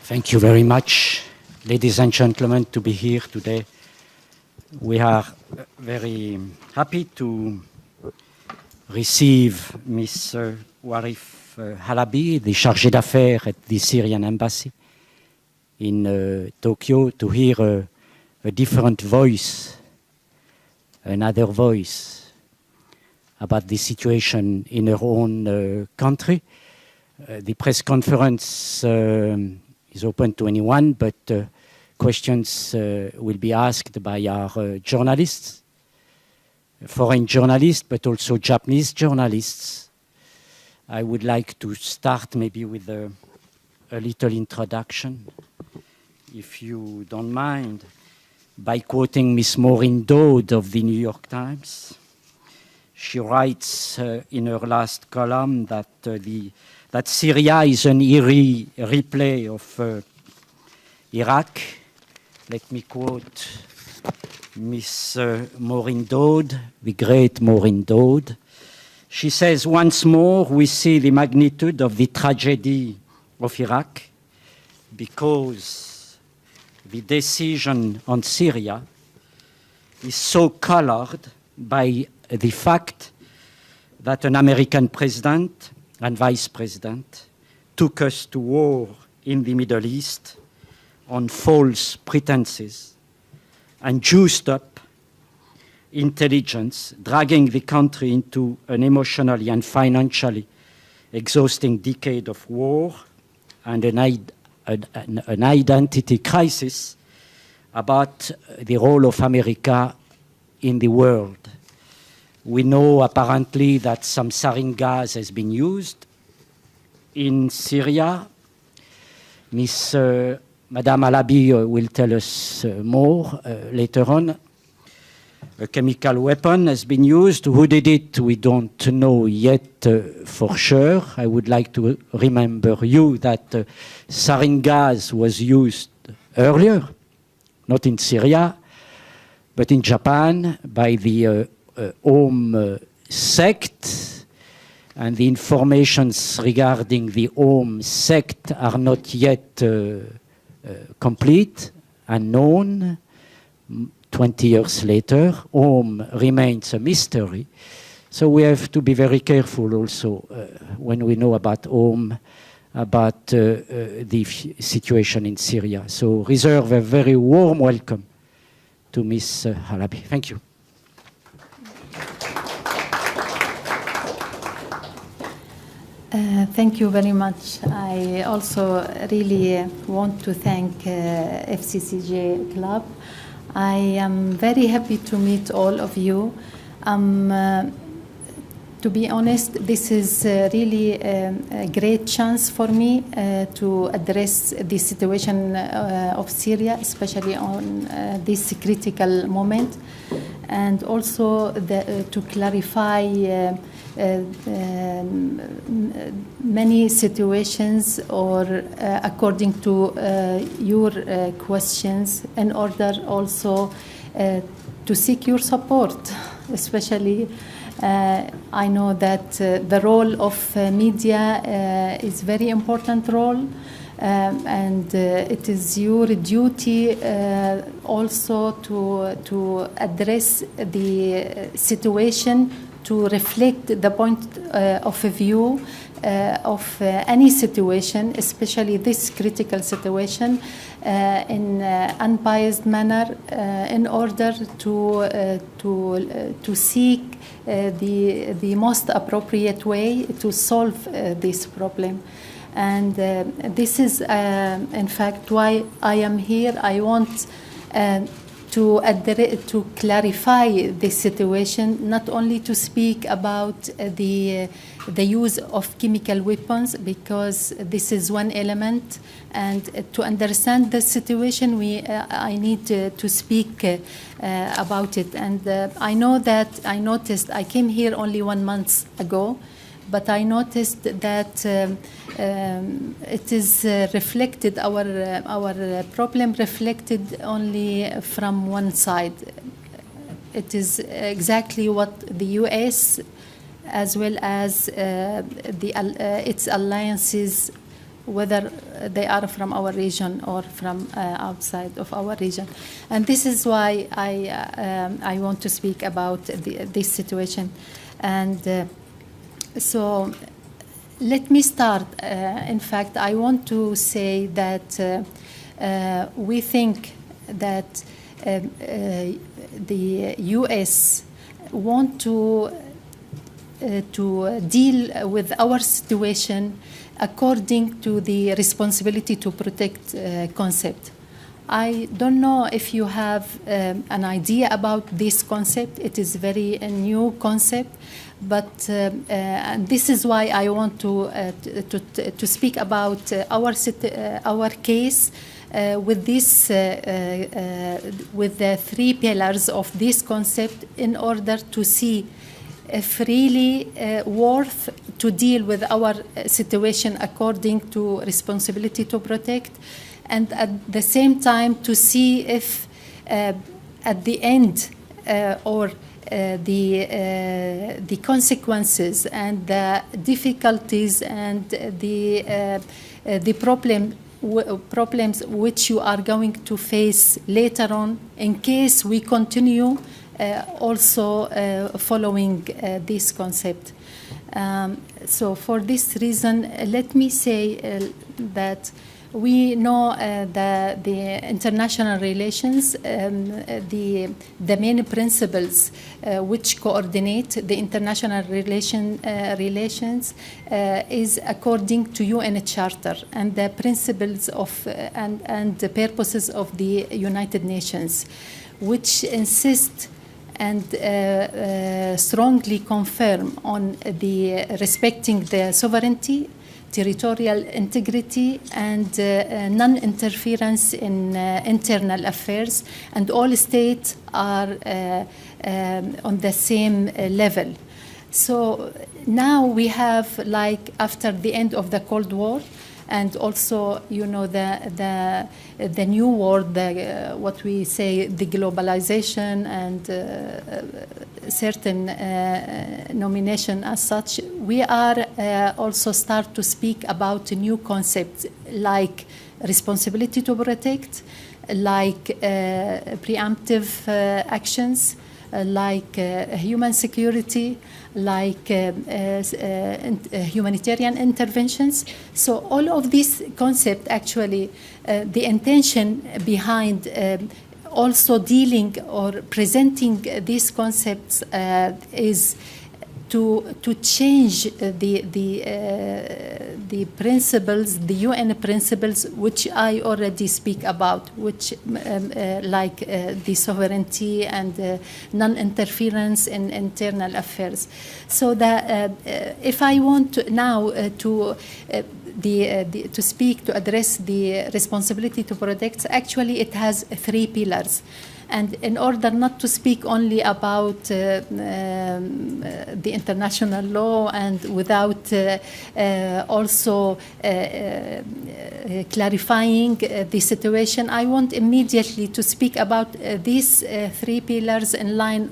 Thank you very much, ladies and gentlemen, to be here today. We are very happy to receive Ms. Warif Halabi, the chargée d'affaires at the Syrian embassy in Tokyo, to hear a different voice, another voice about the situation in her own country. The press conference is open to anyone, but questions will be asked by our journalists, foreign journalists, but also Japanese journalists. I would like to start maybe with a little introduction, if you don't mind, by quoting Miss Maureen Dowd of the New York Times. She writes in her last column that that Syria is an eerie replay of Iraq. Let me quote Miss Maureen Dowd, the great Maureen Dowd. She says, once more we see the magnitude of the tragedy of Iraq because the decision on Syria is so colored by the fact that an American president and vice president took us to war in the Middle East on false pretenses and juiced up intelligence, dragging the country into an emotionally and financially exhausting decade of war and an identity crisis about the role of America in the world. We know apparently that some sarin gas has been used in Syria. Madame Halabi will tell us more later on. A chemical weapon has been used. Who did it? We don't know yet for sure. I would like to remember you that sarin gas was used earlier, not in Syria, but in Japan by the sect, and the informations regarding the sect are not yet complete and known. 20 years later, remains a mystery. So we have to be very careful also when we know about about the situation in Syria. So reserve a very warm welcome to Ms. Halabi. Thank you. Thank you very much. I also really want to thank FCCJ Club. I am very happy to meet all of you. To be honest, this is really a great chance for me to address the situation of Syria, especially on this critical moment, and also to clarify many situations or according to your questions, in order also to seek your support. Especially I know that the role of media is very important role, and it is your duty also to address the situation, to reflect the point of view of any situation, especially this critical situation, in unbiased manner, in order to seek the most appropriate way to solve this problem. And this is, in fact, why I am here. I want to clarify the situation, not only to speak about the use of chemical weapons, because this is one element, and to understand the situation, I need to speak about it. And I noticed, I came here only 1 month ago, but I noticed that it is reflected, our problem reflected only from one side. It is exactly what the US, as well as its alliances, whether they are from our region or from outside of our region. And this is why I want to speak about this situation. And so let me start. In fact, I want to say that we think that the U.S. want to deal with our situation according to the responsibility to protect concept. I don't know if you have an idea about this concept. It is a new concept, but and this is why I want to speak about our case with this with the three pillars of this concept, in order to see if really worth to deal with our situation according to responsibility to protect, and at the same time to see if at the end or the consequences and the difficulties and the problems which you are going to face later on, in case we continue also following this concept. So for this reason, let me say that we know the international relations, the main principles which coordinate the international relations is according to UN Charter and the principles of and the purposes of the United Nations, which insist and strongly confirm on the respecting the sovereignty, territorial integrity, and non-interference in internal affairs, and all states are on the same level. So now we have, like, after the end of the Cold War, and also, you know, the new world, what we say, the globalization and certain nomination as such, we are also start to speak about new concepts like responsibility to protect, like preemptive actions, like human security, like humanitarian interventions. So all of these concepts, actually, the intention behind also dealing or presenting these concepts is to change the principles, the UN principles, which I already speak about, which like the sovereignty and non-interference in internal affairs. So that if I want now to speak, to address the responsibility to protect, actually it has three pillars. And in order not to speak only about the international law and without also clarifying the situation, I want immediately to speak about these three pillars in line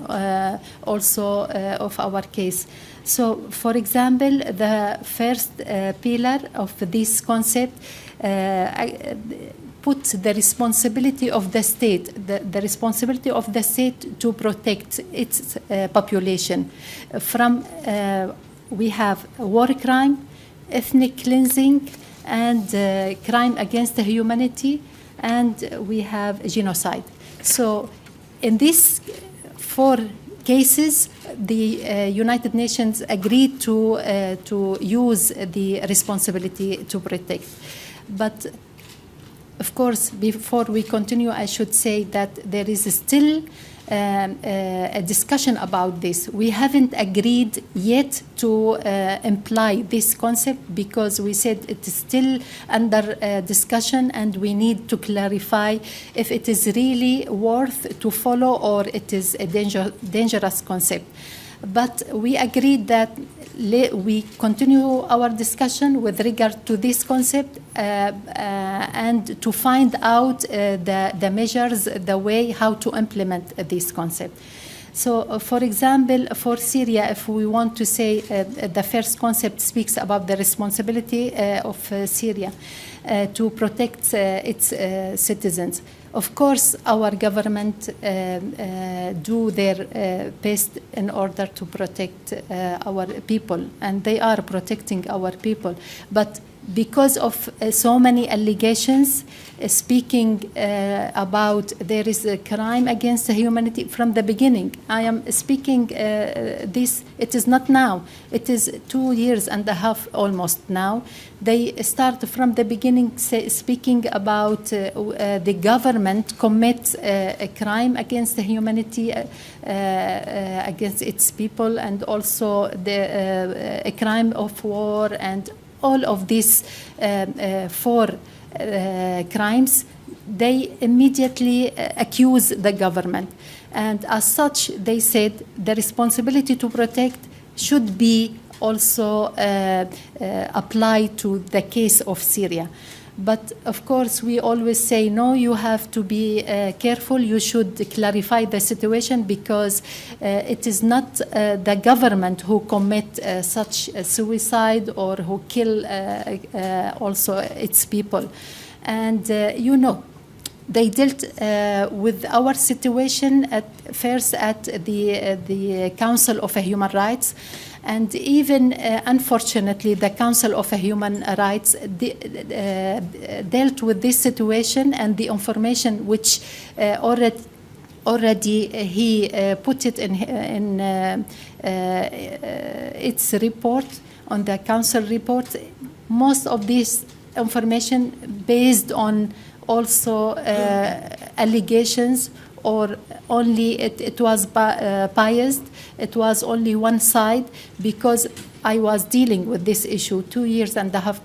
also of our case. So, for example, the first pillar of this concept puts the responsibility of the state, the responsibility of the state to protect its population from, we have war crime, ethnic cleansing, and crime against the humanity, and we have genocide. So in these four cases, the United Nations agreed to use the responsibility to protect. But of course, before we continue, I should say that there is still a discussion about this. We haven't agreed yet to imply this concept, because we said it is still under discussion, and we need to clarify if it is really worth to follow or it is a dangerous concept. But we agreed that we continue our discussion with regard to this concept and to find out the measures, the way how to implement this concept. So, for example, for Syria, if we want to say the first concept speaks about the responsibility of Syria to protect its citizens. Of course, our government do their best in order to protect our people, and they are protecting our people. But because of so many allegations speaking about there is a crime against humanity from the beginning. I am speaking this, it is not now, it is 2.5 years almost now. They start from the beginning speaking about the government commits a crime against the humanity, against its people, and also a crime of war, and all of these four crimes, they immediately accuse the government. And as such, they said the responsibility to protect should be also applied to the case of Syria. But of course, we always say, no, you have to be careful. You should clarify the situation, because it is not the government who commit such suicide or who kill also its people. And, you know, they dealt with our situation at first at the Council of Human Rights. And even, unfortunately, the Council of Human Rights dealt with this situation, and the information which already he put it in its report, on the Council report. Most of this information based on also allegations, or only it was biased. It was only one side, because I was dealing with this issue 2.5 years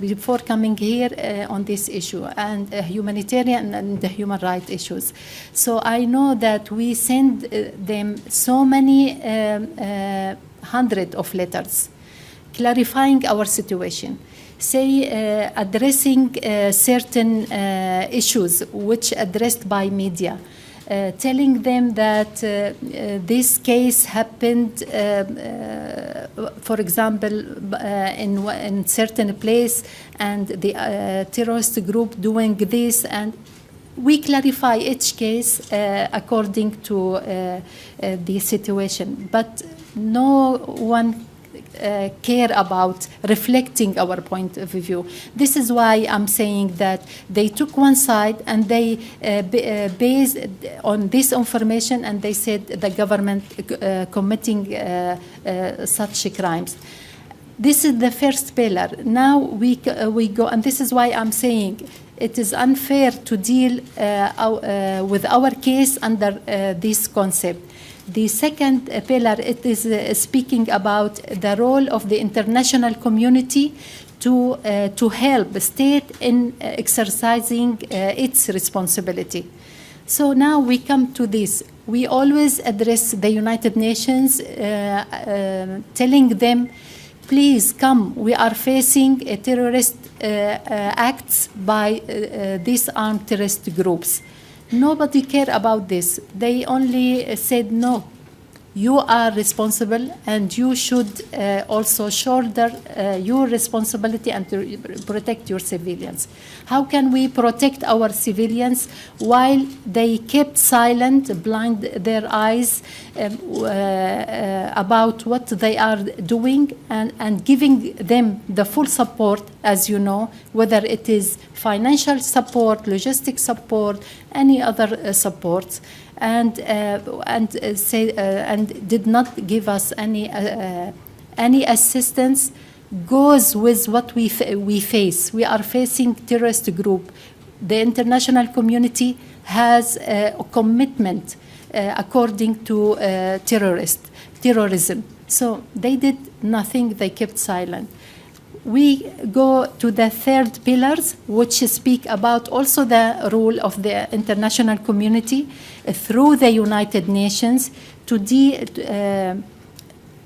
before coming here on this issue, and humanitarian and the human rights issues. So I know that we send them so many hundreds of letters clarifying our situation, addressing certain issues which addressed by media. Telling them that this case happened, for example, in certain place, and the terrorist group doing this, and we clarify each case according to the situation. But no one care about reflecting our point of view. This is why I'm saying that they took one side, and they based on this information, and they said the government committing such crimes. This is the first pillar. Now we go, and this is why I'm saying it is unfair to deal with our case under this concept. The second pillar, it is speaking about the role of the international community to help the state in exercising its responsibility. So now we come to this. We always address the United Nations, telling them, please come, we are facing a terrorist acts by these armed terrorist groups. Nobody cared about this. They only said, no, you are responsible, and you should also shoulder your responsibility and to protect your civilians. How can we protect our civilians while they kept silent, blind their eyes about what they are doing, and giving them the full support, as you know, whether it is financial support, logistic support, any other supports, and did not give us any assistance, goes with what we face. We are facing terrorist group. The international community has a commitment according to terrorism. So they did nothing, they kept silent. We go to the third pillars, which speak about also the role of the international community through the United Nations to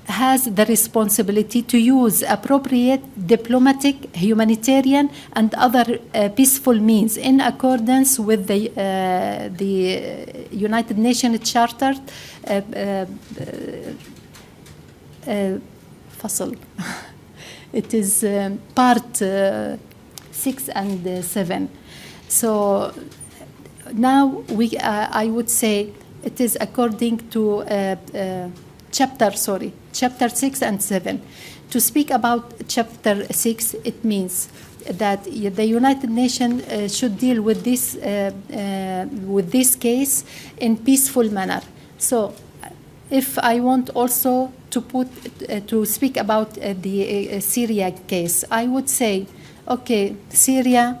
has the responsibility to use appropriate diplomatic, humanitarian, and other peaceful means in accordance with the United Nations Charter. Faisal. It is part 6 and 7. So now I would say it is according to chapter 6 and 7. To speak about chapter 6, it means that the United Nations should deal with this case in peaceful manner. So if I want also to speak about the Syria case, I would say, okay, Syria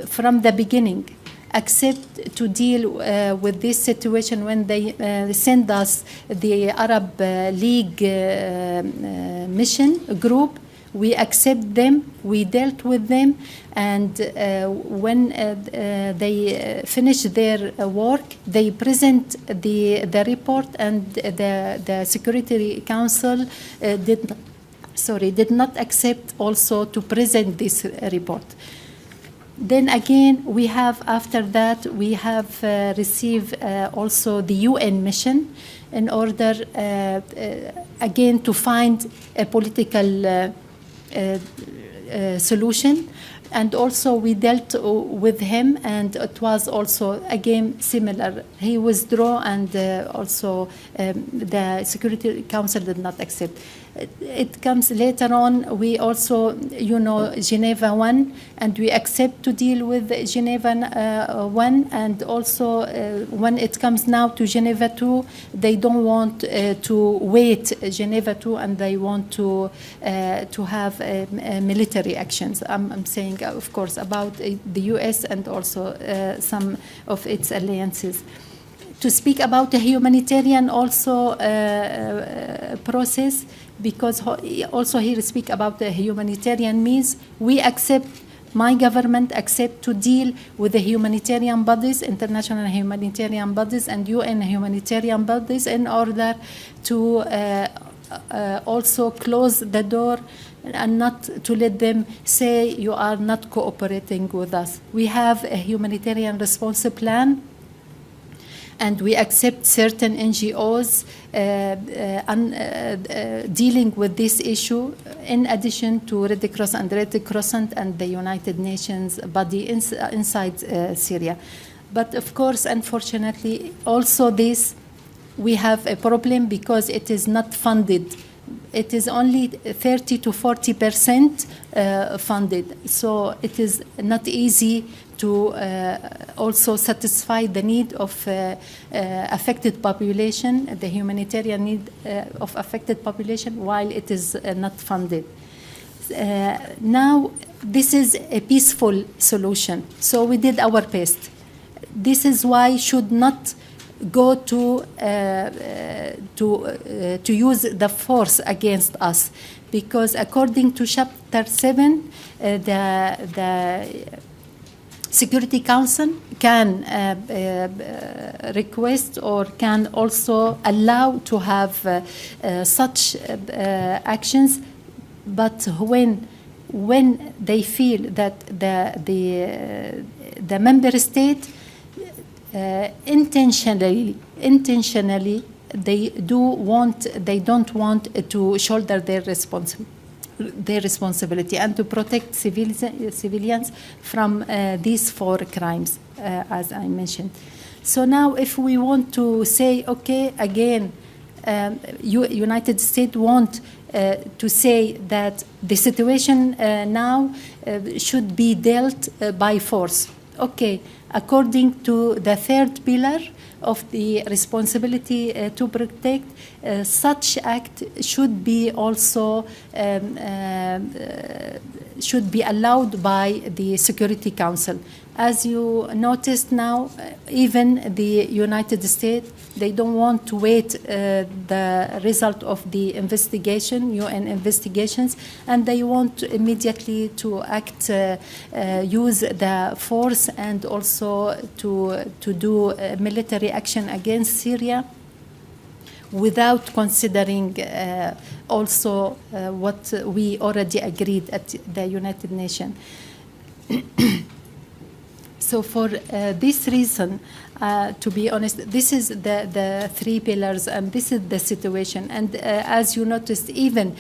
from the beginning accept to deal with this situation when they send us the Arab League mission group. We accept them, we dealt with them, and when they finish their work, they present the report, and the Security Council did not accept also to present this report. Then again, after that, we have received also the UN mission in order, again, to find a political solution. And also we dealt with him, and it was also, again, similar. He withdrew, and also the Security Council did not accept. It comes later on. We also, Geneva 1, and we accept to deal with Geneva 1, and also when it comes now to Geneva 2, they don't want to wait Geneva 2, and they want to have military actions. I'm saying, of course, about the US and also some of its alliances. To speak about the humanitarian also process, because also here speak about the humanitarian means, my government accept to deal with the humanitarian bodies, international humanitarian bodies, and UN humanitarian bodies in order to also close the door and not to let them say you are not cooperating with us. We have a humanitarian response plan, and we accept certain NGOs dealing with this issue, in addition to Red Cross and Red Crescent and the United Nations body inside Syria. But of course, unfortunately, also this, we have a problem because it is not funded. It is only 30 to 40% funded. So it is not easy to also satisfy the need of affected population, the humanitarian need of affected population, while it is not funded. Now, this is a peaceful solution. So we did our best. This is why should not go to use the force against us, because according to Chapter 7, the Security Council can request or can also allow to have such actions, but when they feel that the member state intentionally they don't want to shoulder their responsibility and to protect civilians from these 4 crimes, as I mentioned. So now, if we want to say, okay, again, United States want to say that the situation now should be dealt by force. Okay, according to the 3rd pillar of the responsibility to protect, such act should be also should be allowed by the Security Council. As you noticed now, even the United States, they don't want to wait the result of the investigation, UN investigations, and they want immediately to act, use the force, and also to do military action against Syria, without considering also what we already agreed at the United Nations. So for this reason, to be honest, this is the three pillars, and this is the situation. And as you noticed, even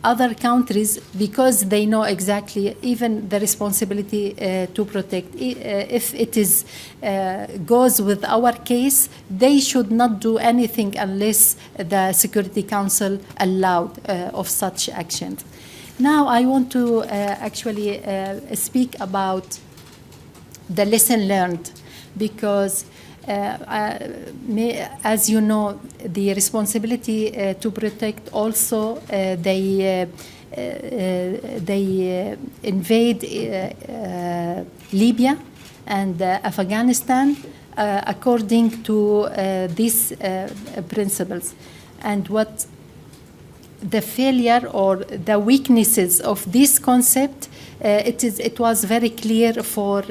other countries, because they know exactly even the responsibility to protect, if it is goes with our case, they should not do anything unless the Security Council allowed of such actions. Now I want to actually speak about the lesson learned, because as you know, the responsibility to protect also they invade Libya and Afghanistan according to these principles. And what the failure or the weaknesses of this concept, it was very clear for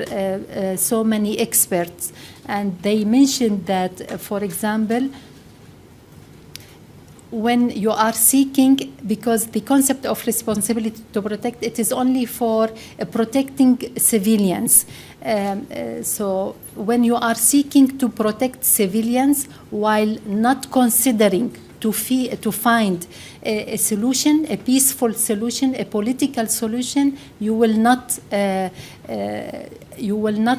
so many experts. And they mentioned that, for example, when you are seeking, because the concept of responsibility to protect, it is only for protecting civilians. So when you are seeking to protect civilians while not considering to find a solution, a peaceful solution, a political solution, you will not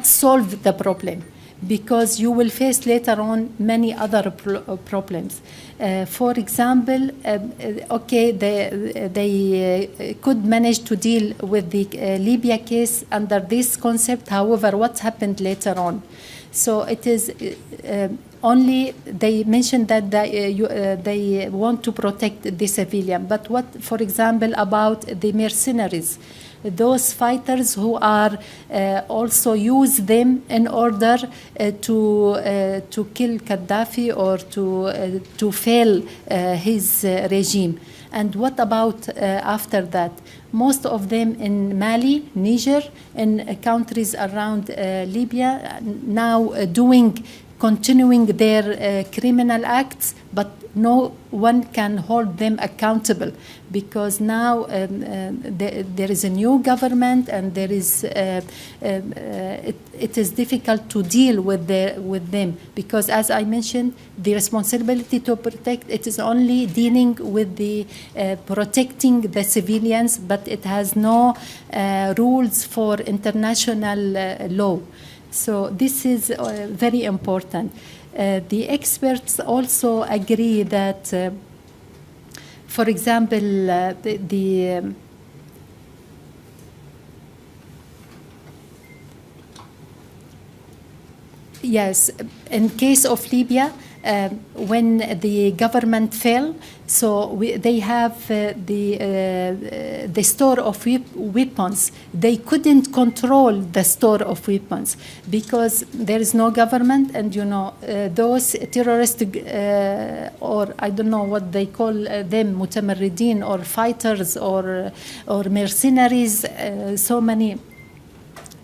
solve the problem, because you will face later on many other problems. For example, okay, they could manage to deal with the Libya case under this concept. However, what happened later on? So it is only they mentioned that they want to protect the civilian. But what, for example, about the mercenaries? Those fighters who are also use them in order to kill Gaddafi or to fail his regime. And what about after that? Most of them in Mali, Niger, and countries around Libya now continuing their criminal acts, but no one can hold them accountable, because now there is a new government, and there is it is difficult to deal with them, because, as I mentioned, the responsibility to protect, it is only dealing with the protecting the civilians, but it has no rules for international law. So this is very important. The experts also agree that, for example, yes, in case of Libya, when the government fell, so they have the store of weapons. They couldn't control the store of weapons because there is no government, and you know those terrorists or I don't know what they call them, mutamarridin or fighters or mercenaries. So many.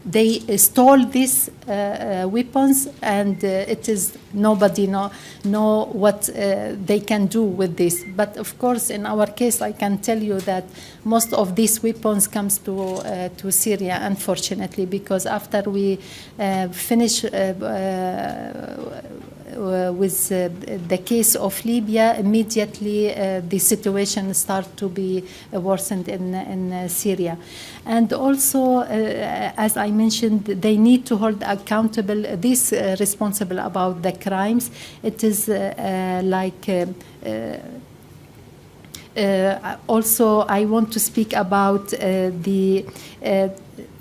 They stole these weapons, and it is nobody know what they can do with this. But of course, in our case, I can tell you that most of these weapons comes to Syria, unfortunately, because after we finish with the case of Libya, immediately the situation started to be worsened in Syria. And also, as I mentioned, they need to hold accountable these responsible about the crimes. It is also, I want to speak about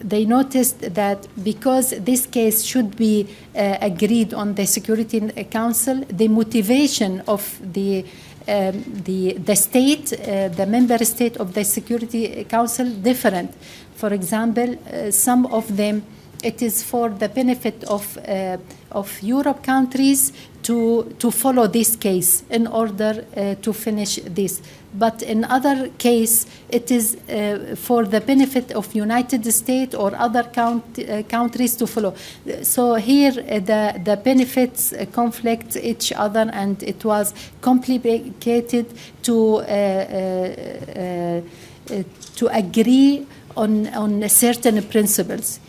they noticed that because this case should be agreed on the Security Council, the motivation of the state, the member state of the Security Council, different. For example, some of them, it is for the benefit of Europe countries to follow this case in order to finish this. but in other case, it is for the benefit of United States or other countries to follow. So here, the benefits conflict each other, and it was complicated to agree on certain principles.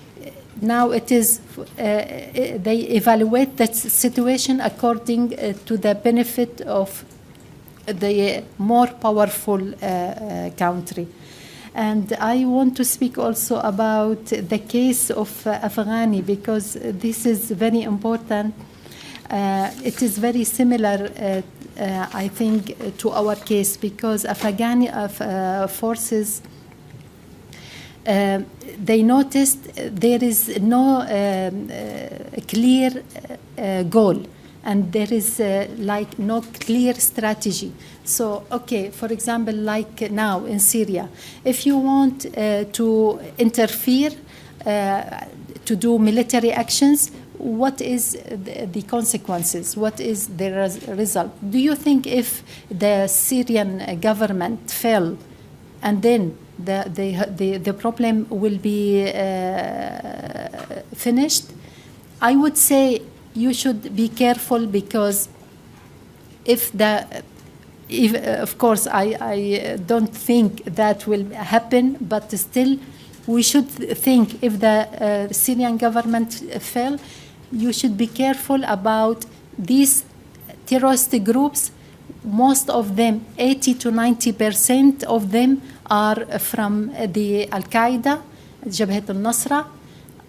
Now it is, they evaluate that situation according to the benefit of the more powerful country. And I want to speak also about the case of Afghani, because this is very important. It is very similar, I think, to our case, because Afghani forces, they noticed there is no clear goal, and there is like no clear strategy. So, okay, for example, like now in Syria, if you want to interfere, to do military actions, what is the consequences? What is the result? Do you think if the Syrian government fell, and then the problem will be finished? I would say you should be careful, because of course, I don't think that will happen, but still, we should think if the Syrian government fell, you should be careful about these terrorist groups. Most of them, 80 to 90% of them, are from the Al-Qaeda, Jabhat al-Nusra,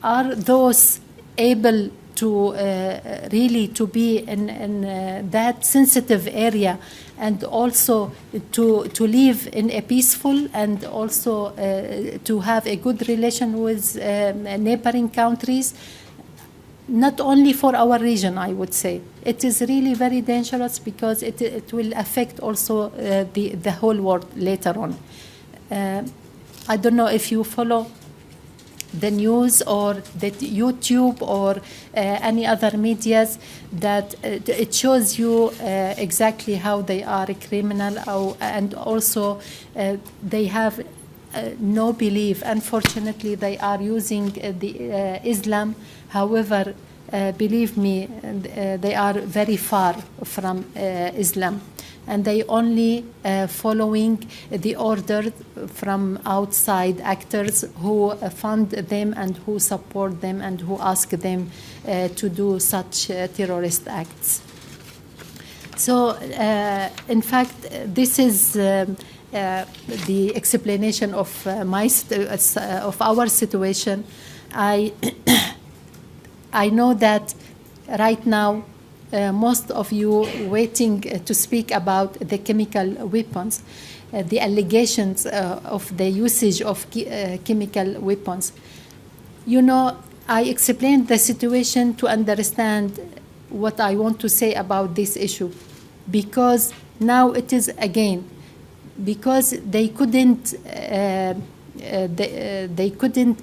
are those able to really to be in that sensitive area, and also to live in a peaceful, and also to have a good relation with neighboring countries. Not only for our region, I would say. It is really very dangerous, because it will affect also the whole world later on. I don't know if you follow the news or the YouTube or any other medias, that it shows you exactly how they are a criminal, and also they have no belief. Unfortunately, they are using the Islam. However, believe me, they are very far from Islam, and they only following the order from outside actors who fund them and who support them and who ask them to do such terrorist acts. So, in fact, this is the explanation of of our situation. I know that right now most of you waiting to speak about the chemical weapons, the allegations of the usage of chemical weapons. You know, I explained the situation to understand what I want to say about this issue, because now it is again, because they couldn't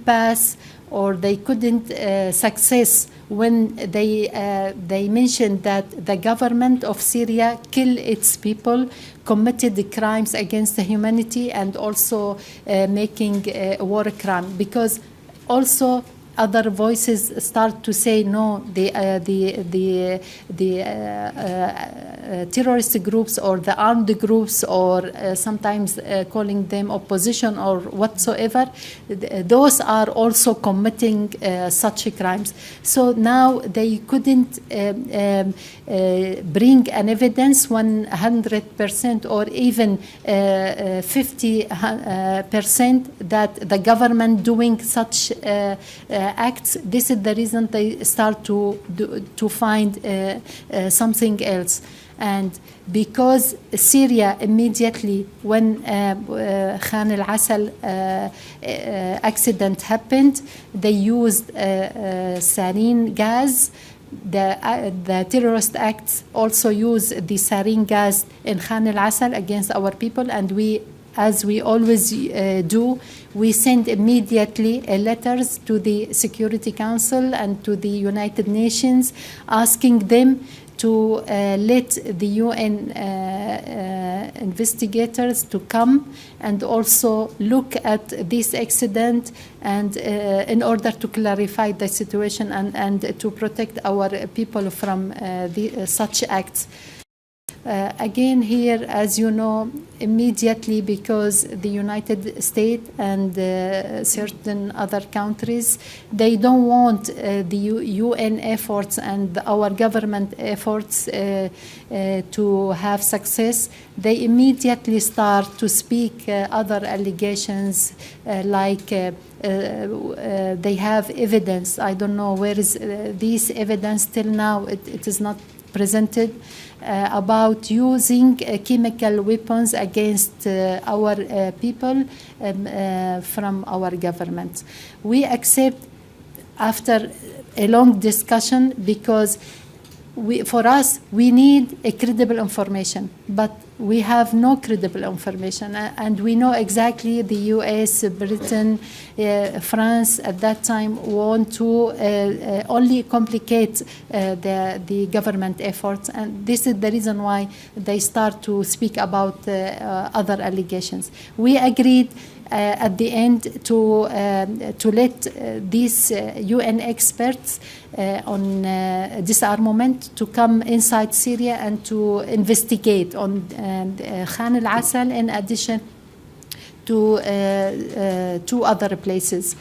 pass, or they couldn't success when they mentioned that the government of Syria killed its people, committed the crimes against the humanity, and also making a war crime. Because also other voices start to say no, the terrorist groups or the armed groups, or sometimes calling them opposition or whatsoever, those are also committing such crimes. So now they couldn't bring an evidence 100% or even 50% that the government doing such acts. This is the reason they start to find something else. And because Syria immediately, when Khan al-Assal accident happened, they used sarin gas. The terrorist acts also use the sarin gas in Khan al-Assal against our people, and we, as we always do, we send immediately letters to the Security Council and to the United Nations asking them to let the UN investigators to come and also look at this accident and in order to clarify the situation and to protect our people from such acts. Again here, as you know, immediately, because the United States and certain other countries, they don't want the UN efforts and our government efforts to have success. They immediately start to speak other allegations like they have evidence. I don't know where is this evidence till now. It is not presented. About using chemical weapons against our people from our government. We accept after a long discussion because for us, we need a credible information, but we have no credible information. And we know exactly the US, Britain, France at that time want to only complicate the government efforts. And this is the reason why they start to speak about other allegations. We agreed at the end to let these UN experts on disarmament to come inside Syria and to investigate on Khan al-Assal in addition to two other places.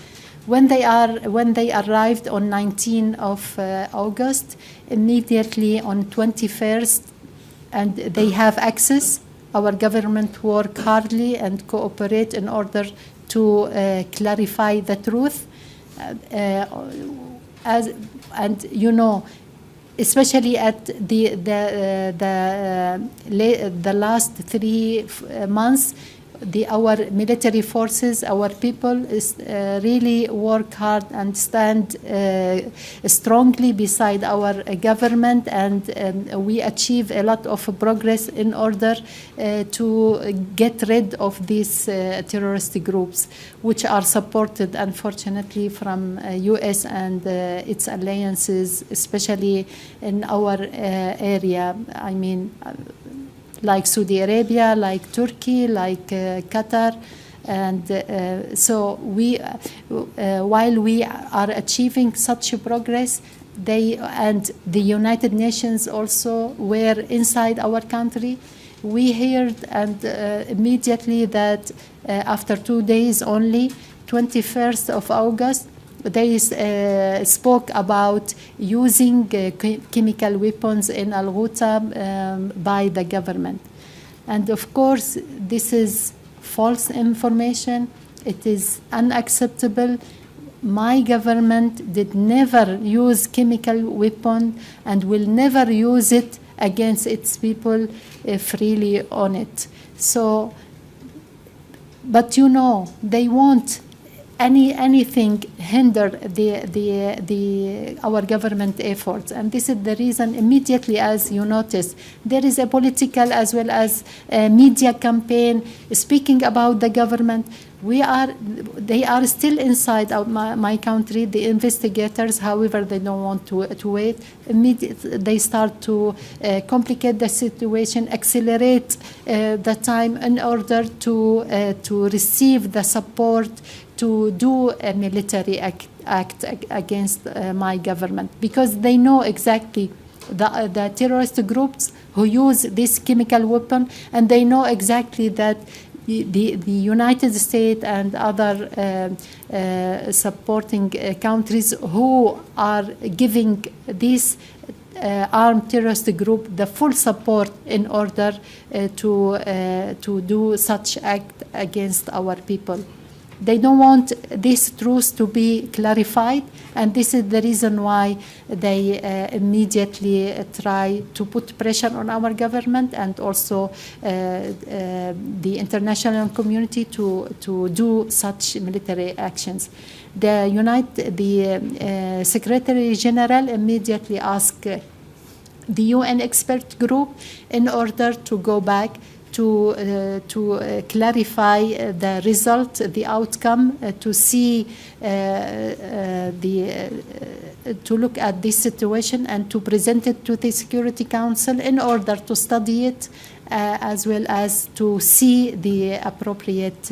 When they arrived on 19th of August, immediately on 21st, and they have access. Our government work hardly and cooperate in order to clarify the truth. And you know, especially at the last 3 months, our military forces, our people really work hard and stand strongly beside our government, and we achieve a lot of progress in order to get rid of these terrorist groups, which are supported, unfortunately, from US and its alliances, especially in our area. I mean, like Saudi Arabia, like Turkey, like Qatar. And so we, while we are achieving such progress, they and the United Nations also were inside our country. We heard and immediately that after 2 days only, 21st of August, they spoke about using chemical weapons in Al-Ghouta by the government. And of course, this is false information. It is unacceptable. My government did never use chemical weapon and will never use it against its people freely on it. So, but you know, they won't anything hinder our government efforts, and this is the reason. Immediately, as you notice, there is a political as well as a media campaign speaking about the government. They are still inside my country, the investigators. However, they don't want to wait. Immediately, they start to complicate the situation, accelerate the time in order to receive the support to do a military act against my government, because they know exactly the terrorist groups who use this chemical weapon, and they know exactly that the United States and other supporting countries who are giving this armed terrorist group the full support in order to do such act against our people. They don't want this truth to be clarified, and this is the reason why they immediately try to put pressure on our government and also the international community to do such military actions. The Secretary General immediately asked the UN expert group in order to go back to clarify the result, the outcome, to see to look at this situation and to present it to the Security Council in order to study it, as well as to see the appropriate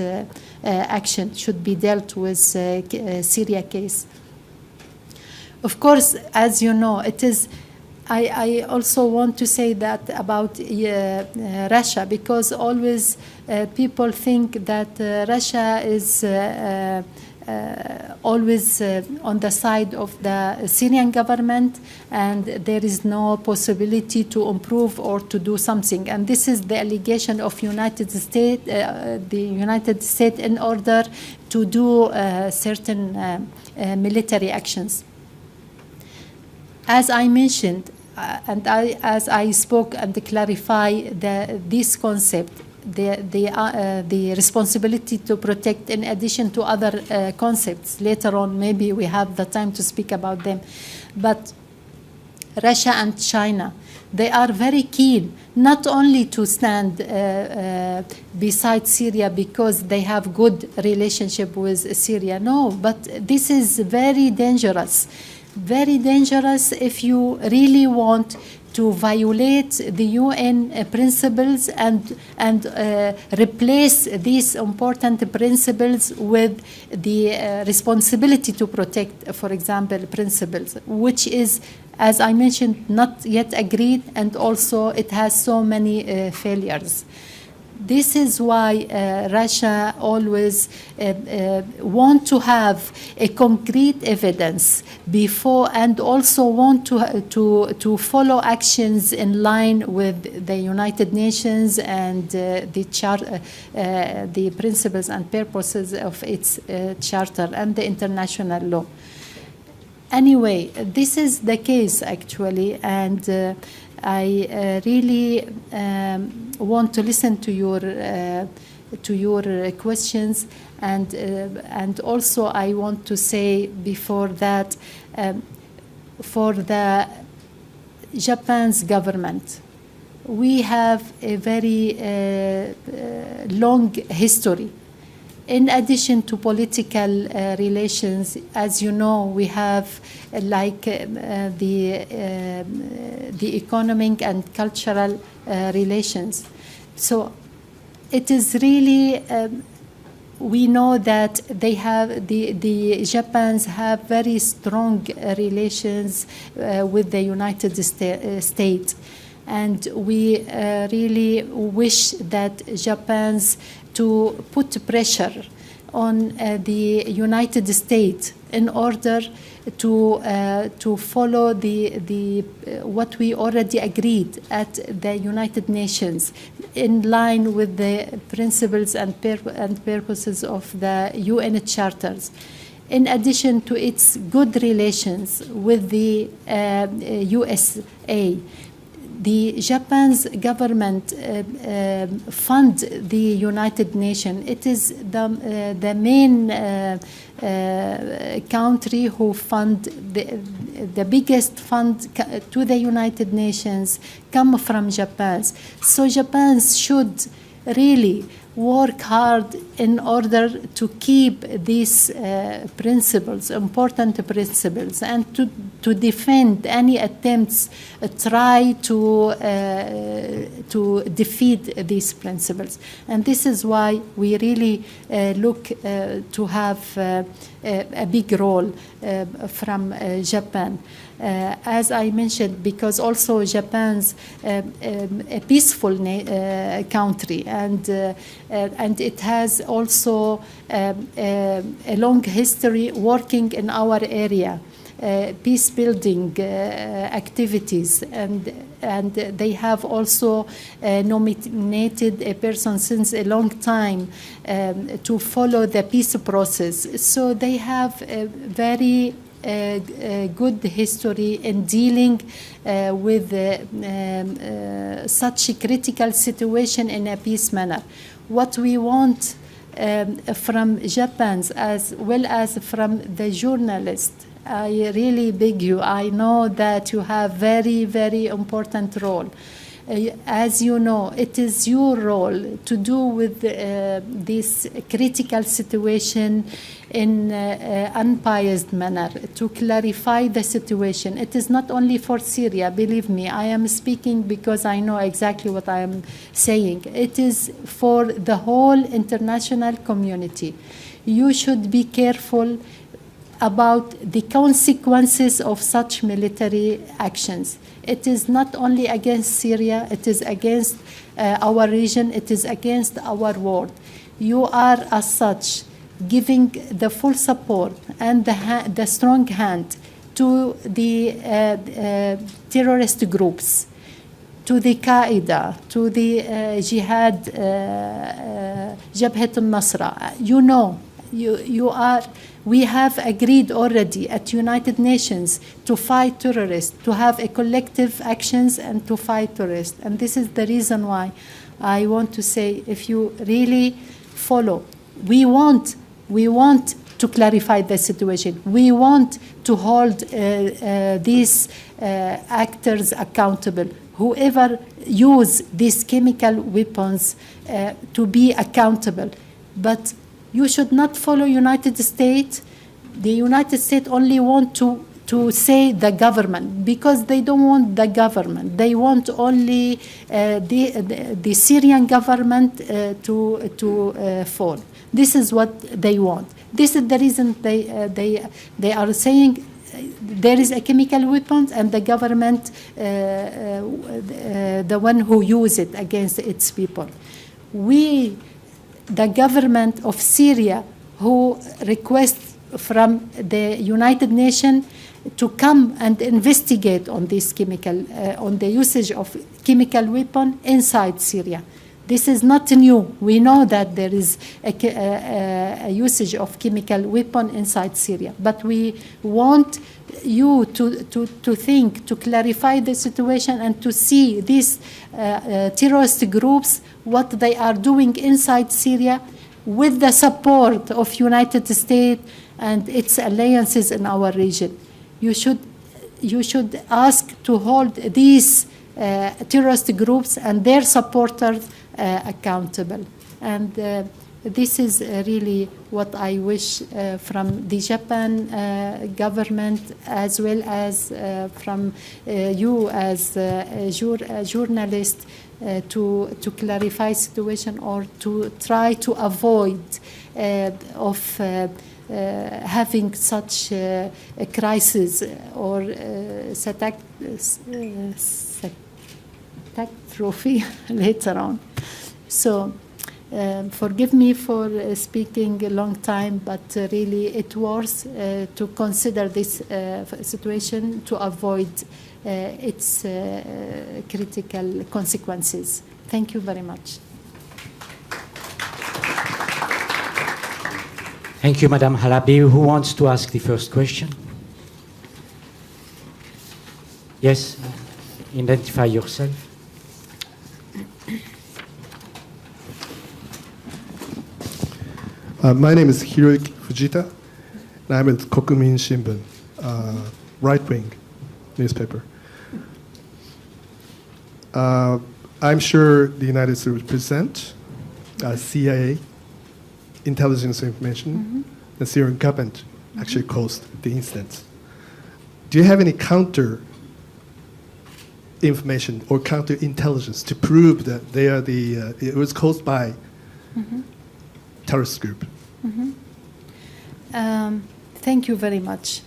action should be dealt with Syria case. Of course, as you know, it is. I also want to say that about Russia, because always people think that Russia is always on the side of the Syrian government, and there is no possibility to improve or to do something. And this is the allegation of United States, the United States, in order to do certain military actions. As I mentioned, as I spoke and clarify this concept, the responsibility to protect, in addition to other concepts. Later on, maybe we have the time to speak about them. But Russia and China, they are very keen not only to stand beside Syria because they have good relationship with Syria. No, but this is very dangerous. Very dangerous if you really want to violate the UN principles and replace these important principles with the responsibility to protect, for example, principles, which is, as I mentioned, not yet agreed, and also it has so many failures. This is why Russia always want to have a concrete evidence before, and also want to follow actions in line with the United Nations and the principles and purposes of its charter and the international law. Anyway, this is the case actually, and I really want to listen to your questions, and also I want to say before that, for the Japan's government, we have a very long history. In addition to political relations, as you know, we have the economic and cultural relations. So it is really, we know that they have, the Japans have very strong relations with the United States. And we really wish that Japan's to put pressure on the United States in order to follow what we already agreed at the United Nations, in line with the principles and purposes of the UN charters. In addition to its good relations with the USA, the Japan's government fund the United Nations. It is the main country who fund the biggest fund to the United Nations come from Japan. So Japan should really work hard in order to keep these principles, important principles, and to defend any attempts try to defeat these principles. And this is why we really look to have a big role from Japan. As I mentioned, because also Japan's a peaceful country, and it has also a long history working in our area, peace building activities, and they have also nominated a person since a long time to follow the peace process. So they have a very good history in dealing with such a critical situation in a peace manner. What we want from Japan, as well as from the journalists, I really beg you, I know that you have very, very important role. As you know, it is your role to do with this critical situation in unbiased manner, to clarify the situation. It is not only for Syria, believe me, I am speaking because I know exactly what I am saying. It is for the whole international community. You should be careful about the consequences of such military actions. It is not only against Syria, it is against our region, it is against our world. You are, as such, giving the full support and the strong hand to the terrorist groups, to the Qaeda, to the Jihad, Jabhat al-Nusra. You know, we have agreed already at United Nations to fight terrorists, to have a collective actions and to fight terrorists. And this is the reason why I want to say, if you really follow, we want to clarify the situation. We want to hold these actors accountable. Whoever use these chemical weapons to be accountable. But you should not follow United States. The United States only want to say the government, because they don't want the government. They want only the Syrian government to fall. This is what they want. This is the reason they are saying there is a chemical weapon and the government, the one who use it against its people. The government of Syria, who requests from the United Nations to come and investigate on this on the usage of chemical weapon inside Syria. This is not new. We know that there is a usage of chemical weapon inside Syria, but we want you to think, to clarify the situation and to see these terrorist groups, what they are doing inside Syria with the support of United States and its alliances in our region. You should ask to hold these terrorist groups and their supporters accountable. And this is really what I wish from the Japan government, as well as from you as a journalist, to clarify situation or to try to avoid of having such a crisis or catastrophe later on. So forgive me for speaking a long time, but really it was to consider this situation to avoid its critical consequences. Thank you very much. Thank you, Madam Halabi. Who wants to ask the first question? Yes, identify yourself. My name is Hiroyuki Fujita, and I'm at Kokumin Shimbun, right-wing newspaper. I'm sure the United States would present CIA intelligence information. The Syrian government actually caused the incident. Do you have any counter information or counter intelligence to prove that they are it was caused by terrorist group? Thank you very much.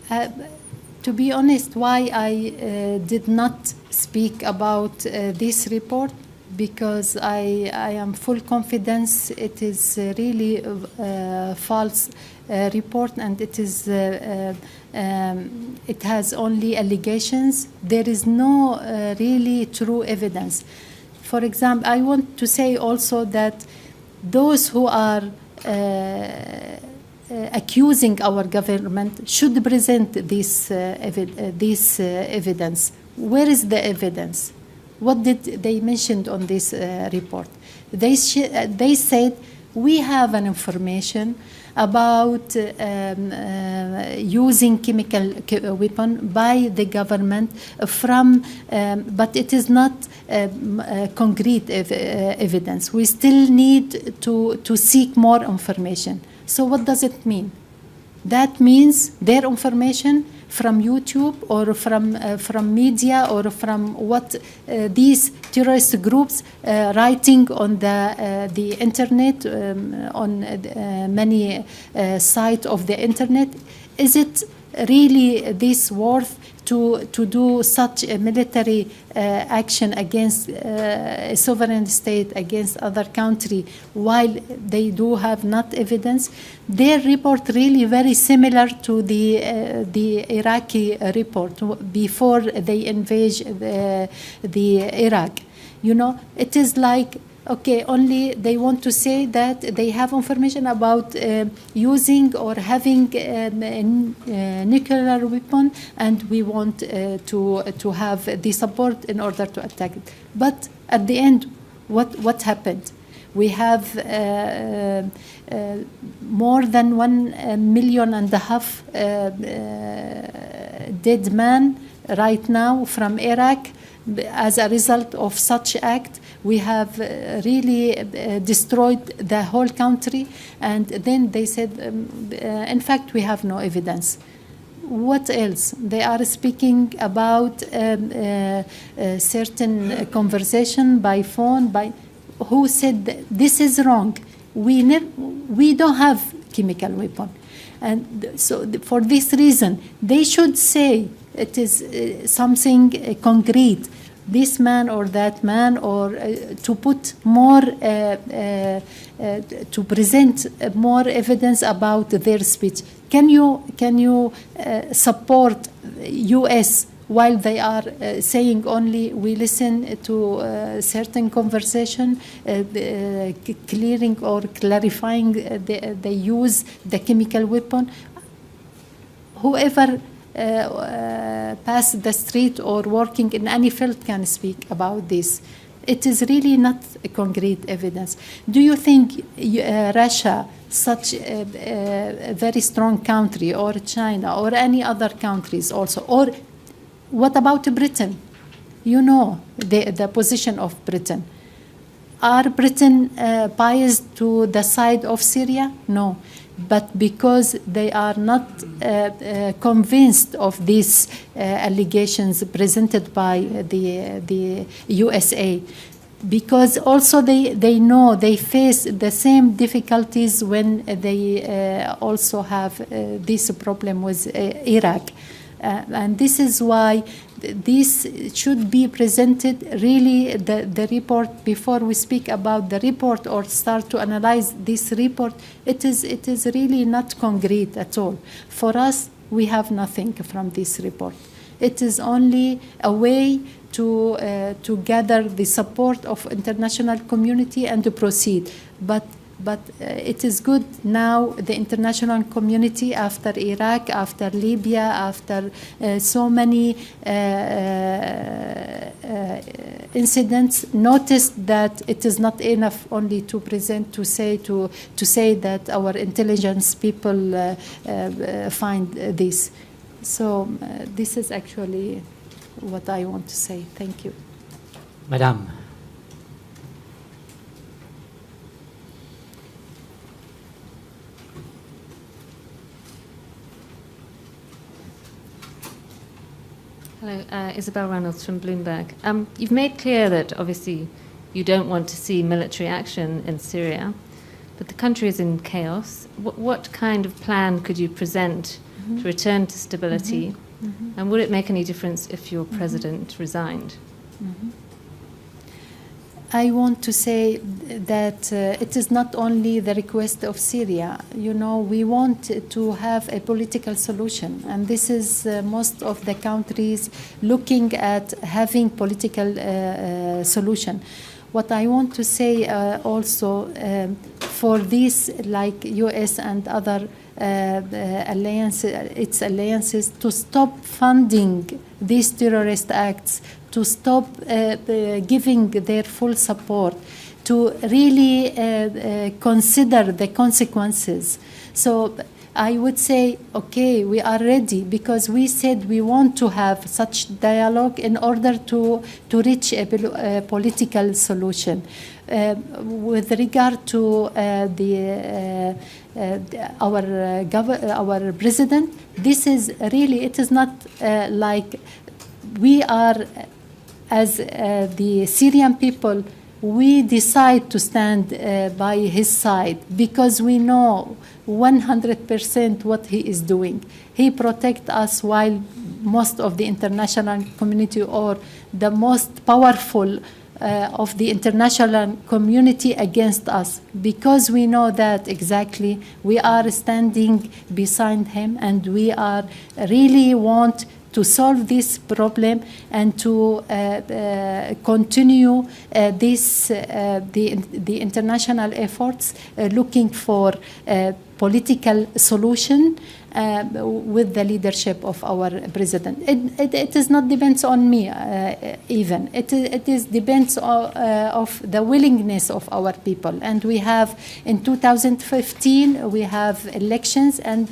To be honest, why I did not speak about this report, because I am full confidence it is really a false report, and it is it has only allegations. There is no really true evidence. For example, I want to say also that those who are accusing our government should present this evidence. Where is the evidence? What did they mention on this report? They said we have an information about using chemical weapon by the government from, but it is not concrete evidence. We still need to seek more information. So what does it mean? That means their information from YouTube or from media or from what these terrorist groups writing on the internet, on many sites of the internet. Is it really this worth to do such a military action against a sovereign state, against other country, while they do have not evidence? Their report really very similar to the Iraqi report before they invade the Iraq. You know, it is like, okay, only they want to say that they have information about using or having a nuclear weapon, and we want to have the support in order to attack it. But at the end, what happened? We have more than 1.5 million dead men right now from Iraq as a result of such act. We have really destroyed the whole country, and then they said, in fact, we have no evidence. What else? They are speaking about certain conversation by phone. Who said this is wrong? We don't have chemical weapon, and so for this reason, they should say it is something concrete. This man or that man, or to put more, to present more evidence about their speech. Can you support U.S. while they are saying only we listen to certain conversation, clearing or clarifying they use the chemical weapon? Whoever pass the street or working in any field can speak about this. It is really not a concrete evidence. Do you think Russia, such a very strong country, or China, or any other countries also, or what about Britain? You know the position of Britain. Are Britain biased to the side of Syria? No. But because they are not convinced of these allegations presented by the USA, because also they know they face the same difficulties when they also have this problem with Iraq. And this is why this should be presented, really, the report, before we speak about the report or start to analyze this report. It is really not concrete at all. For us, we have nothing from this report. It is only a way to gather the support of international community and to proceed. But it is good now, the international community, after Iraq, after Libya, after so many incidents, noticed that it is not enough only to present, to say that our intelligence people find this. So this is actually what I want to say. Thank you. Madame. Hello, Isabel Reynolds from Bloomberg. You've made clear that obviously you don't want to see military action in Syria, but the country is in chaos. What kind of plan could you present to return to stability? And would it make any difference if your president resigned? I want to say that it is not only the request of Syria. You know, we want to have a political solution, and this is most of the countries looking at having political solution. What I want to say also for this, like US and other alliances, to stop funding these terrorist acts, to stop giving their full support, to really consider the consequences. So I would say, okay, we are ready, because we said we want to have such dialogue in order to reach a political solution. With regard to our president, this is really, it is not like we are, as the Syrian people, we decide to stand by his side, because we know 100% what he is doing. He protects us while most of the international community, or the most powerful of the international community, against us, because we know that exactly we are standing beside him, and we are really want to solve this problem and to continue the international efforts looking for political solution with the leadership of our president. It is not depends on me even. It is depends of the willingness of our people. And we have, in 2015, we have elections, and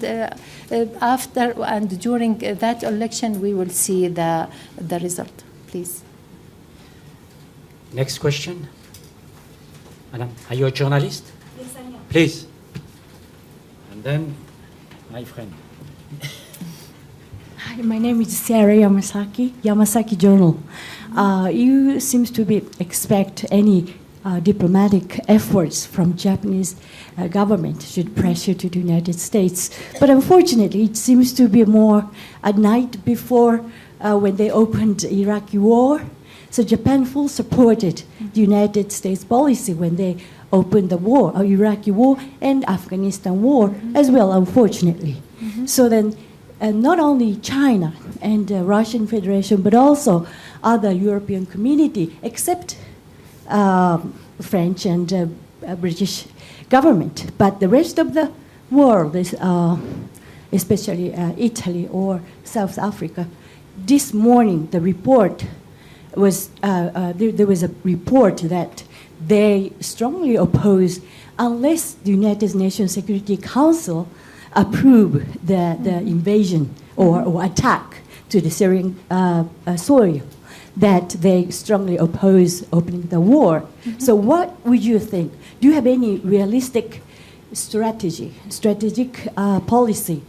after and during that election, we will see the result. Please. Next question. Madam, are you a journalist? Yes, I am. Please. And then, my friend. Hi, my name is Sarah Yamasaki, Yamasaki Journal. You seems to be expect any diplomatic efforts from Japanese government should pressure to the United States. But unfortunately, it seems to be more at night before when they opened the Iraqi war. So Japan full supported the United States policy when they opened the war, Iraqi war and Afghanistan war as well, unfortunately. So then not only China and the Russian Federation, but also other European community, except French and British government. But the rest of the world, is, especially Italy or South Africa, this morning the report was, there was a report that they strongly oppose, unless the United Nations Security Council approve the invasion or attack to the Syrian soil, that they strongly oppose opening the war. So what would you think? Do you have any realistic strategic policy,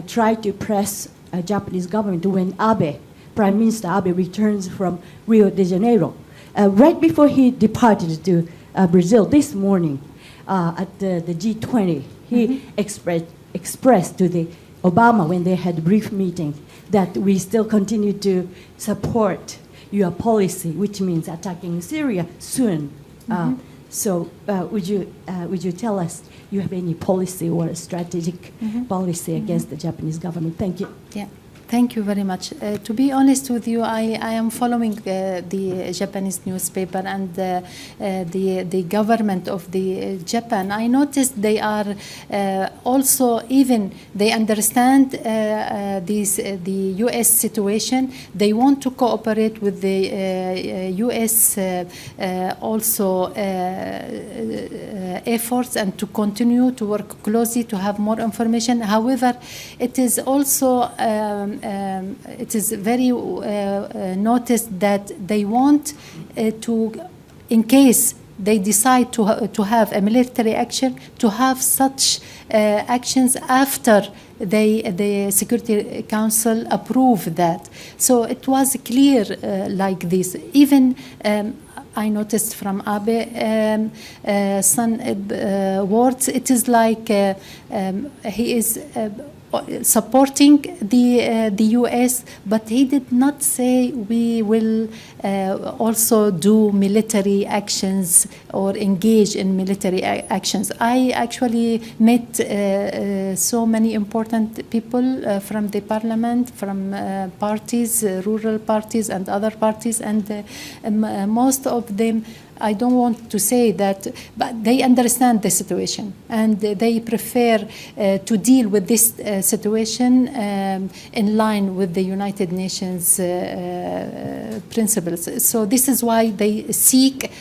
try to press Japanese government when Abe, Prime Minister Abe, returns from Rio de Janeiro? Right before he departed to Brazil this morning at the G20, he expressed to the Obama, when they had a brief meeting, that we still continue to support your policy, which means attacking Syria soon. So would you tell us you have any policy or a strategic policy against the Japanese government? Thank you. Yeah. Thank you very much. To be honest with you, I am following the Japanese newspaper and the government of the Japan. I noticed they are also, even they understand the U.S. situation. They want to cooperate with the U.S. also efforts, and to continue to work closely to have more information. However, it is also it is very noticed that they want to, in case they decide to have a military action, to have such actions after the Security Council approve that. So it was clear like this. Even I noticed from Abe words, it is like he is supporting the U.S., but he did not say we will also do military actions or engage in military actions. I actually met so many important people from the parliament, from parties, rural parties and other parties, and most of them I don't want to say that, but they understand the situation and they prefer to deal with this situation in line with the United Nations principles. So this is why they seek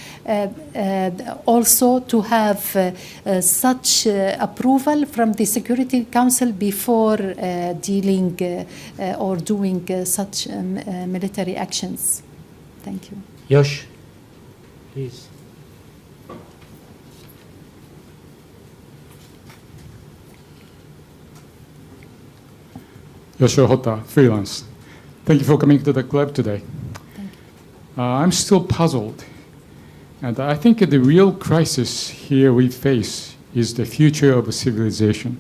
also to have such approval from the Security Council before dealing or doing such military actions. Thank you. Yosh, please. Yoshio Hota, freelance. Thank you for coming to the club today. I'm still puzzled. And I think the real crisis here we face is the future of civilization.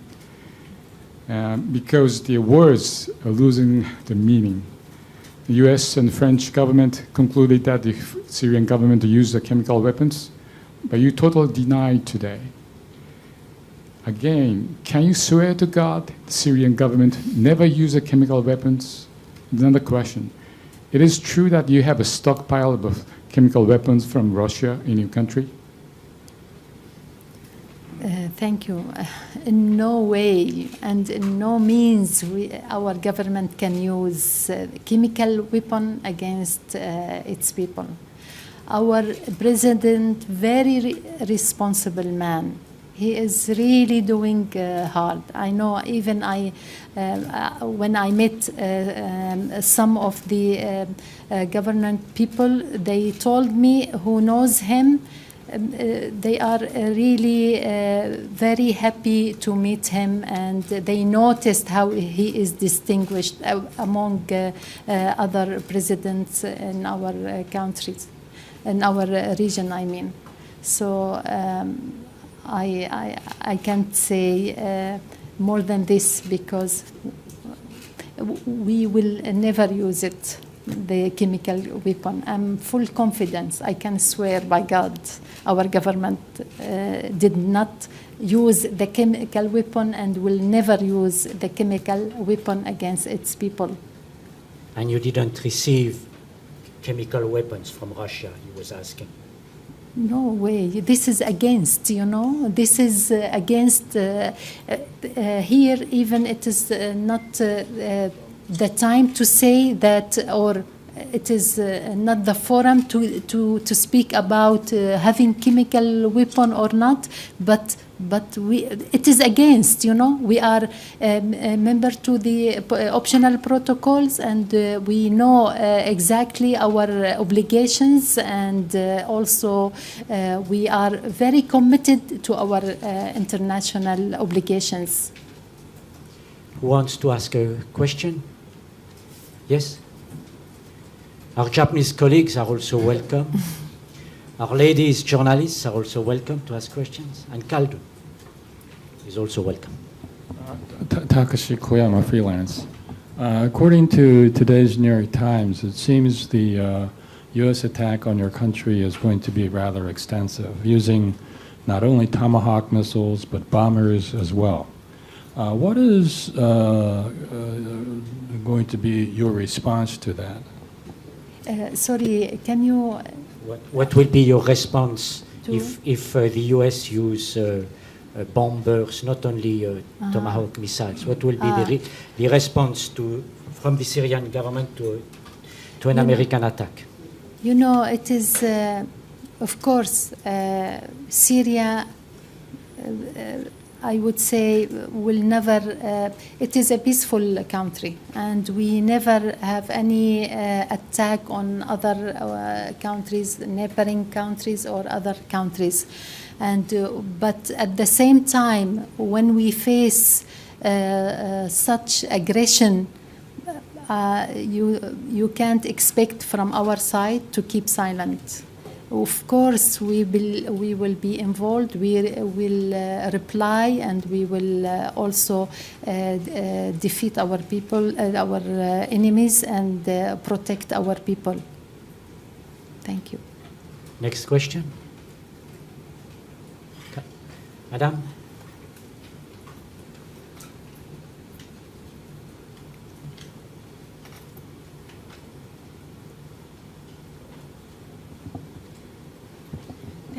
Because the words are losing the meaning. The US and French government concluded that the Syrian government used the chemical weapons, but you totally denied today. Again, can you swear to God the Syrian government never used the chemical weapons? Another question. It is true that you have a stockpile of chemical weapons from Russia in your country? Thank you. In no way and in no means our government can use chemical weapon against its people. Our president, very responsible man. He is really doing hard. I know even when I met some of the government people, they told me who knows him, they are really very happy to meet him, and they noticed how he is distinguished among other presidents in our countries, in our region, I mean. So I can't say more than this because we will never use it, the chemical weapon. I'm full confidence. I can swear by God, our government did not use the chemical weapon and will never use the chemical weapon against its people. And you didn't receive chemical weapons from Russia, he was asking. No way. This is against, you know. This is against. Here, even it is not the time to say that, or it is not the forum to speak about having chemical weapon or not. But it is against, you know. We are a member to the optional protocols, and we know exactly our obligations, and also we are very committed to our international obligations. Who wants to ask a question? Yes? Our Japanese colleagues are also welcome. Our ladies journalists are also welcome to ask questions. And Kaldu is also welcome. Takashi Koyama, freelance. According to today's New York Times, it seems the U.S. attack on your country is going to be rather extensive, using not only Tomahawk missiles, but bombers as well. What is going to be your response to that? Sorry, can you... What will be your response if the US use bombers, not only Tomahawk missiles? What will be the response from the Syrian government to an American attack? You know, it is, of course, Syria, I would say, will never, it is a peaceful country, and we never have any attack on other countries, neighboring countries or other countries. And, but at the same time, when we face such aggression, you can't expect from our side to keep silent. Of course, we will be involved. We will reply, and we will also defeat our people, our enemies, and protect our people. Thank you. Next question. Madam.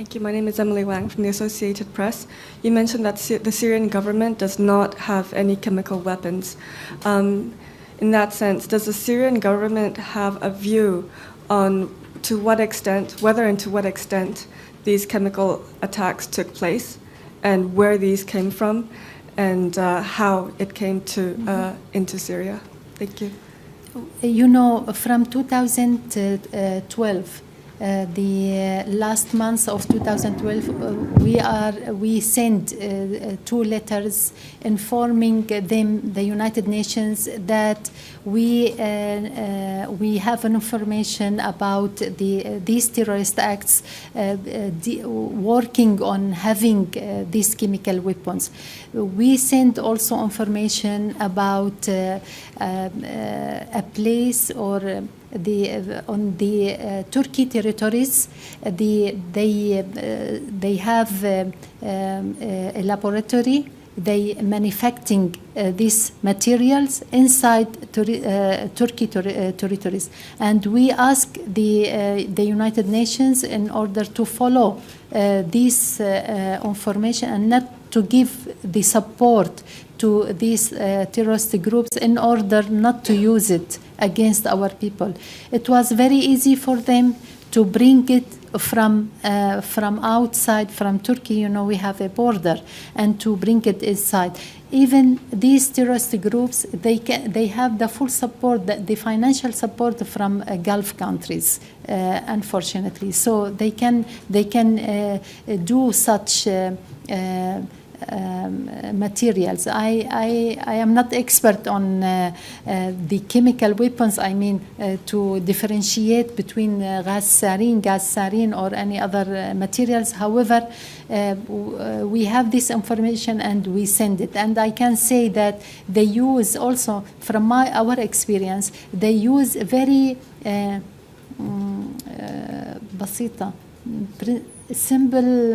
Thank you. My name is Emily Wang from the Associated Press. You mentioned that the Syrian government does not have any chemical weapons. In that sense, does the Syrian government have a view on to what extent, whether and to what extent, these chemical attacks took place, and where these came from, and how it came to into Syria? Thank you. You know, from 2012, the last month of 2012, we sent 2 letters informing them, the United Nations, that we have an information about these terrorist acts, working on having these chemical weapons. We sent also information about a place or on the Turkey territories. They have a laboratory. They manufacturing these materials inside Turkey territories, and we ask the United Nations in order to follow this information and not to give the support to these terrorist groups in order not to use it against our people. It was very easy for them to bring it from outside, from Turkey. You know, we have a border, and to bring it inside. Even these terrorist groups, they have the full support, the financial support from Gulf countries, unfortunately. So they can do such materials. I am not expert on the chemical weapons. I mean, to differentiate between gas sarin, or any other materials. However, we have this information and we send it. And I can say that they use also, from our experience, they use very بسيطة, simple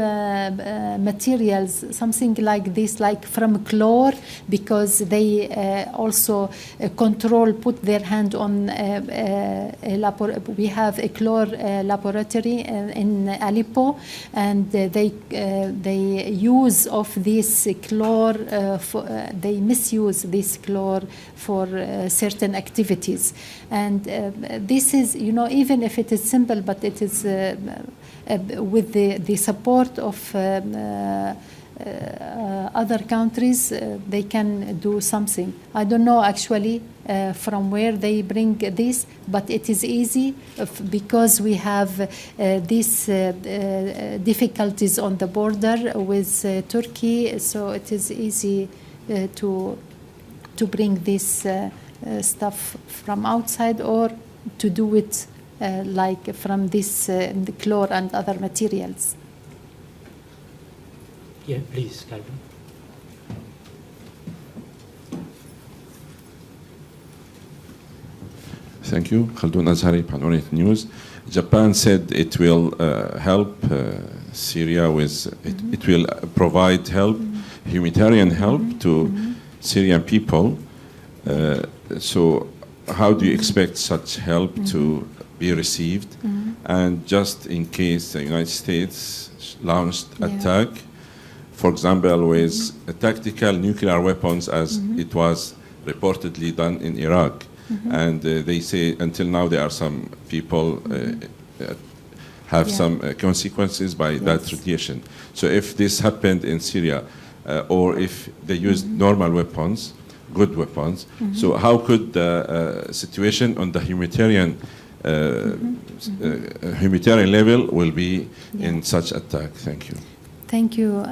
materials, something like this, like from chlor, because they also put their hand on we have a chlor laboratory in Aleppo, and they use of this chlor, they misuse this chlor for certain activities. And this is, you know, even if it is simple, but it is with the support of other countries, they can do something. I don't know actually from where they bring this, but it is easy because we have these difficulties on the border with Turkey, so it is easy to bring this stuff from outside, or to do it like from this the chlor and other materials. Yeah, please, Calvin. Thank you. Khaldun Azhari, Panoramic News. Japan said it will help Syria with, it will provide help, humanitarian help to Syrian people. So how do you expect such help to be received? And just in case the United States launched attack, for example, with tactical nuclear weapons, as it was reportedly done in Iraq. And they say until now there are some people have some consequences by that radiation. So if this happened in Syria, or if they used normal weapons, good weapons, so how could the situation on the humanitarian level will be in such attack? Thank you. Thank you.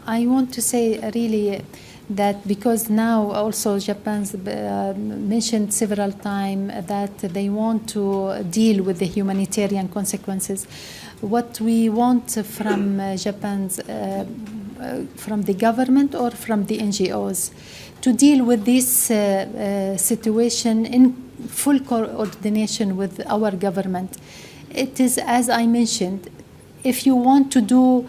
I want to say really that because now also Japan's mentioned several times that they want to deal with the humanitarian consequences. What we want from Japan's, from the government or from the NGOs, to deal with this situation in full coordination with our government. It is, as I mentioned, if you want to do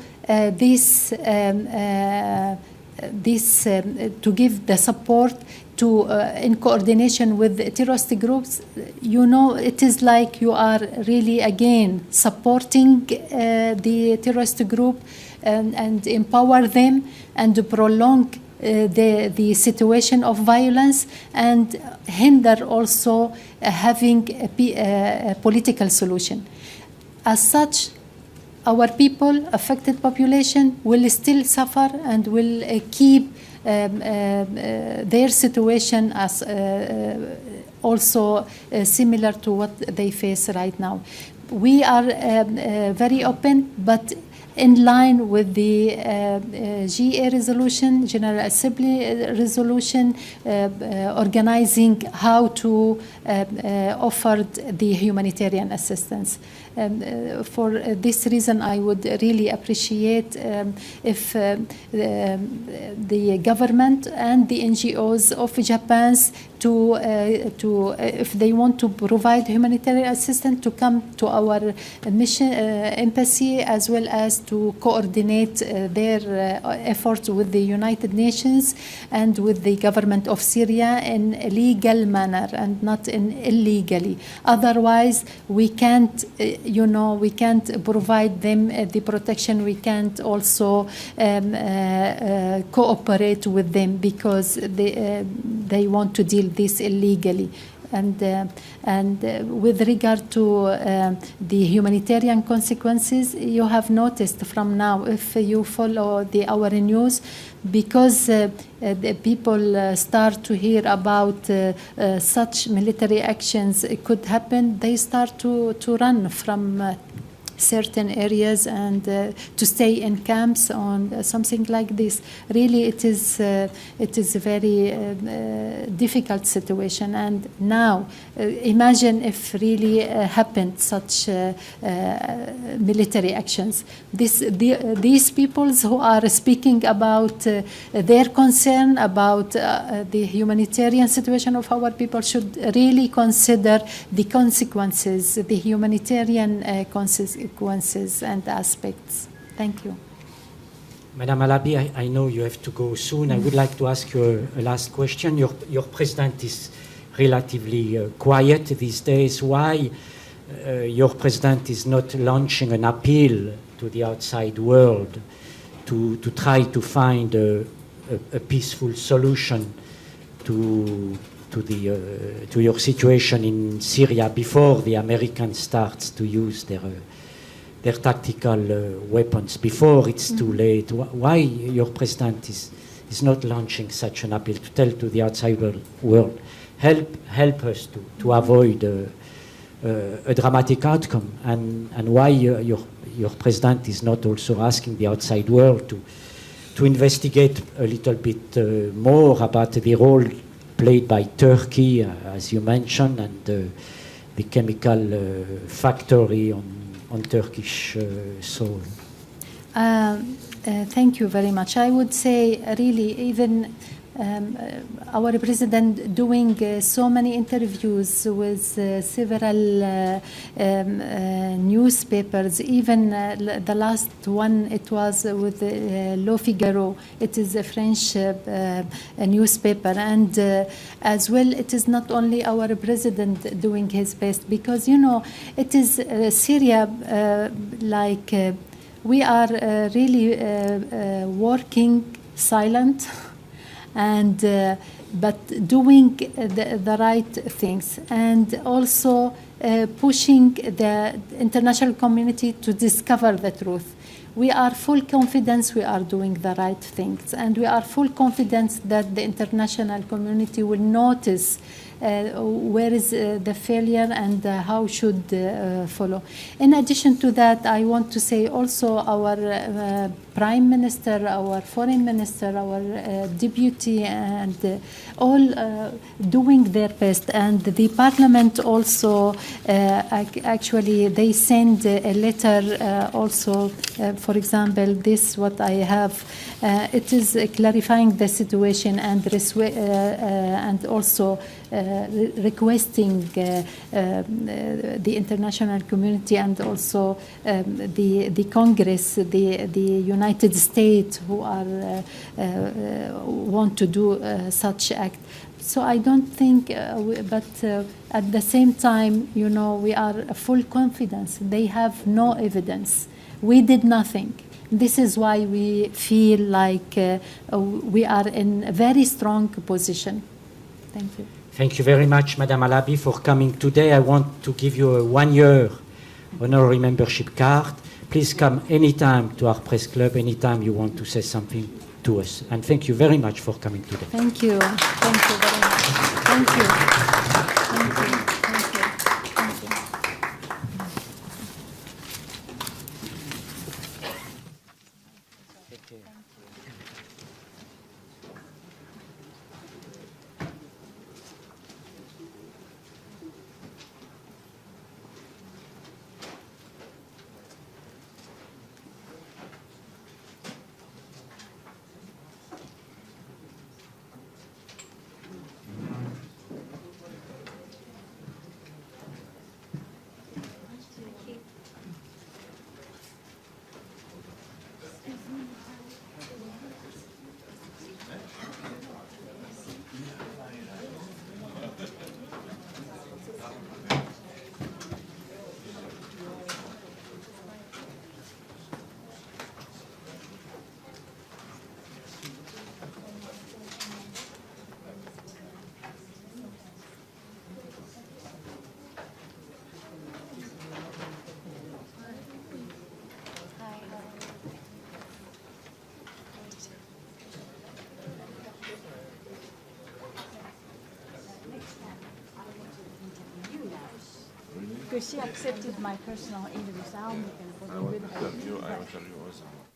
to give the support, to, in coordination with the terrorist groups, you know, it is like you are really, again, supporting the terrorist group and empower them and prolong the situation of violence and hinder also having a political solution. As such, our people, affected population, will still suffer and will keep their situation as also similar to what they face right now. We are very open, but in line with the GA resolution, General Assembly resolution, organizing how to offer the humanitarian assistance. For this reason, I would really appreciate if the government and the NGOs of Japan if they want to provide humanitarian assistance, to come to our mission embassy, as well as to coordinate their efforts with the United Nations and with the government of Syria in a legal manner and not in illegally. Otherwise, we can't, we can't provide them the protection. We can't also cooperate with them because they want to deal this illegally. And with regard to the humanitarian consequences, you have noticed from now, if you follow our news, because the people start to hear about such military actions could happen, they start to run from certain areas and to stay in camps on something like this. Really, it is a very difficult situation. And now, imagine if really happened such military actions. These peoples who are speaking about their concern about the humanitarian situation of our people should really consider the consequences, the humanitarian consequences and aspects. Thank you. Madam Halabi, I know you have to go soon. I would like to ask you a last question. Your president is relatively quiet these days. Why your president is not launching an appeal to the outside world to try to find a peaceful solution to your situation in Syria before the Americans start to use their tactical weapons, before it's too late? Why your president is not launching such an appeal to tell to the outside world, help us to avoid a dramatic outcome, and why your president is not also asking the outside world to investigate a little bit more about the role played by Turkey, as you mentioned, and the chemical factory on Turkish soil. Thank you very much. I would say really even our president doing so many interviews with several newspapers, even the last one, it was with Le Figaro. It is a French newspaper, and as well, it is not only our president doing his best, because it is Syria, we are really working silent and but doing the right things, and also pushing the international community to discover the truth. We are full confidence we are doing the right things, and we are full confidence that the international community will notice where is the failure and how should follow. In addition to that, I want to say also our Prime Minister, our Foreign Minister, our Deputy, and all doing their best. And the Parliament also, actually, they send a letter also, for example, this what I have, it is clarifying the situation and also requesting the international community and also the Congress, the United States, who are want to do such act. So I don't think, but at the same time, you know, we are full confidence. They have no evidence. We did nothing. This is why we feel like we are in a very strong position. Thank you. Thank you very much, Madam Halabi, for coming today. I want to give you a 1-year honorary membership card. Please come anytime to our press club, anytime you want to say something to us. And thank you very much for coming today. Thank you. Thank you very much. Thank you. Thank you. Thank you. Thank you. Because she accepted my personal interview, so I'll make an appointment with her. I will tell you also.